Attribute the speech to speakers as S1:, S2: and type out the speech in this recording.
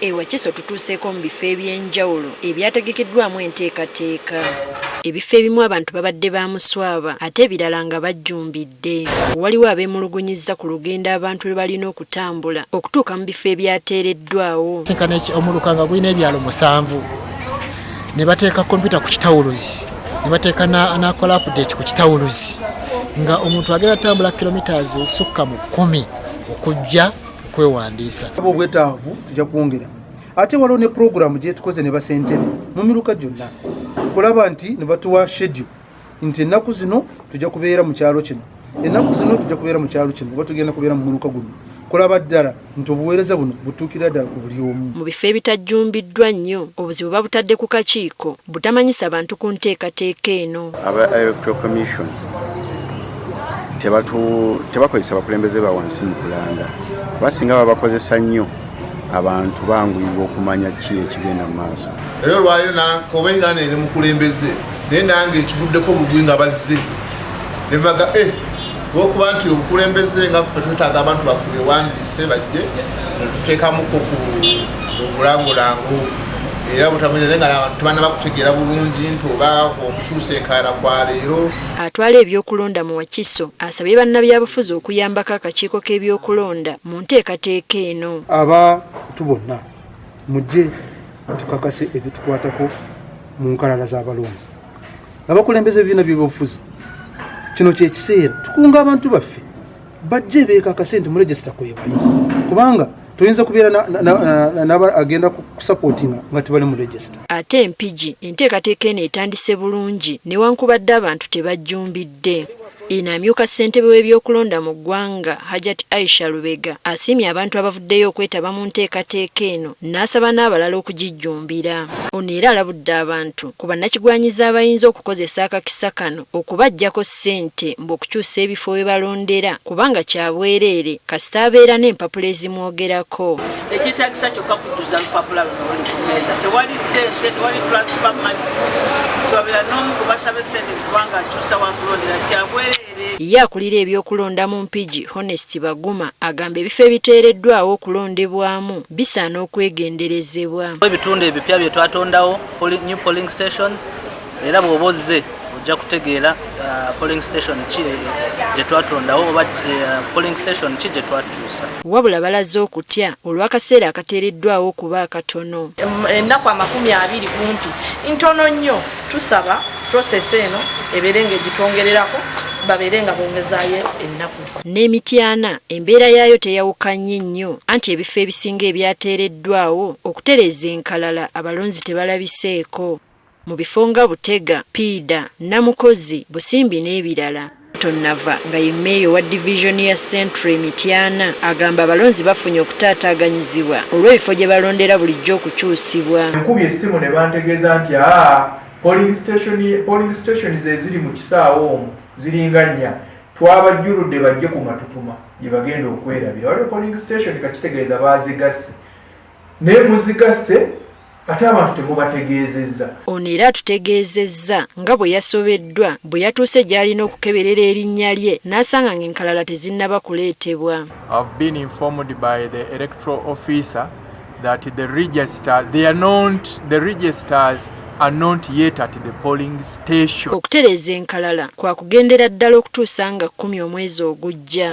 S1: Wakiso tutuuseeko mu bifo eby'enjawulo ebyategekeddwamu enteekateeka. Ebifo ebimu abantu babadde bamuswaba ate ebirala nga bajjumbidde. Waliwo abeemulugunyizza ku lugendo abantu lwe balina okutambula okutuuka mu bifo ebyateereddwawo.
S2: Omuluka nga gulina ebyalo 7 ne bateeka kompyuta ku kitawuluzi ne bateeka n'akola update ku kitawuluzi nga omuntu agenda tambula kilometers esukka mu 10 okujja okwewandiisa.
S3: Obwetaavu tujja kwongera ate waliwo ne programu gye tukoze ne basentebe mu miruka gyonna kulaba nti ne batuwa schedule nti ennaku zino tujja kubeera mu kyalo kino, ennaku zino tujja kubeera mu kyalo kino, oba tugenda kubeera mu miruka guno. Kulaba ddala nti obuweereza buno butuukira ddala ku buli omu.
S1: Mu bifo ebitajjumbidwa nnyo obuzibu babutadde ku kakiiko butamanyisa abantu ku nteekateeka eno.
S4: Aba Electoral Commission tebakozesa bakulembeze ba wansi mu kulanda. Basinga babakozesa nnyo abantu banguyibwa okumanya ki ekigenda mu maaso.
S5: Era olwaliro nakobengana eri mukulembeze naye nange ekibuddeko obugwi nga bazze ne baga okuba nti obukulembeze nga ffe twetaaga abantu baffe bewandiise bajje ne tuteekamuko ku obulangulango era butamanyire nga abantu tebana bakutegeera bulungi nti oba okukyusa enkaayana kwa leero.
S1: Atwala ebyokulonda mu Wakiso asabye bannabyabufuzi okuyambako akakiiko k'ebyokulonda mu nteekateeka eno.
S3: Abantu bonna mujje tukakase ebitukwatako mu nkalala z'abalonzi. Abakulembeze ebibiina by'ebyobufuzi kino kyekiseera tukunga abantu baffe bajje beekakase nti mu regisita kwebali kubanga tuyinza kubeera agenda kusupportinga nga tebali mu regisita.
S1: Ate empigi enteekateeka eno etandise bulungi newankubadde abantu tebajjumbidde. Eno amyuka ssentebe w'ebyokulonda mu ggwanga Hajati Aisha Lubega asiimye abantu abavuddeyo okwetaba mu nteekateeka eno n'asaba n'abalala okugijjumbira. Ono era alabudde abantu ku bannakigwanyiza abayinza okukozesa akakisa kano okubaggyako ssente mb'okukyusa ebifo we balondera kubanga kya bwereere kasita abeera n'empapula ezimwogerako.
S6: Ekyetaagisa kyokka kujjuza lupapula luno luli ku mmeeza. Tewali ssente, tewali transfer money. Twabeera n'omu ku basaba ssente kubanga akyusa wakulondera kya bwereere.
S1: Ye akulira ebyokulonda mu Mpigi Honest Baguma agamba ebifo ebiteereddwawo okulondebwamu bisaana okwegenderezebwa.
S7: Ebitundu ebipya bye twatondawo new polling stations era bw'oba ozze ojja kutegeera polling station ki gye twatondawo oba polling station ki gye twakyusa.
S1: Wabula balaze okutya olw'akaseera akateereddwawo okuba akatono.
S6: Ennaku 20 kumpi ntono nnyo. Tusaba process eno ebeere ng'egitwongererako babeerenga bongezaayo ennaku.
S1: N'emityana embeera yaayo teyawukanye nnyo anti ebifo ebisinga ebyateereddwawo okutereza enkalala abalonzi tebalabiseeko. Mu bifo nga Butega, Pida, Namukozi, Busimbi n'ebirala. Tonnava nga ye meeyo wa division ya Central Mityana agamba abalonzi bafunye okutaataaganyizibwa olw'ebifo gye balondera bulijjo okukyusibwa.
S8: Nkubye essimu ne bantegeeza nti polling stations eziri mu kisaawo omwo ziringanya twabajjuludde bajje ku matutuma gye bagenda okwerabira. Waliwo polling station kakitegeeza baazigase naye muzigase ate abantu temubategeezezza.
S1: Ono era atutegeezezza nga bwe yasobeddwa bwe yatuuse gy'alina okukeberera erinnya lye n'asanga ng'enkalala tezinnaba kuleetebwa.
S8: I've been informed by the electoral officer that the registers are not yet at the polling station.
S1: Okutereza enkalala kwa kugendera ddala okutuusa nga 10 omwezi ogujja.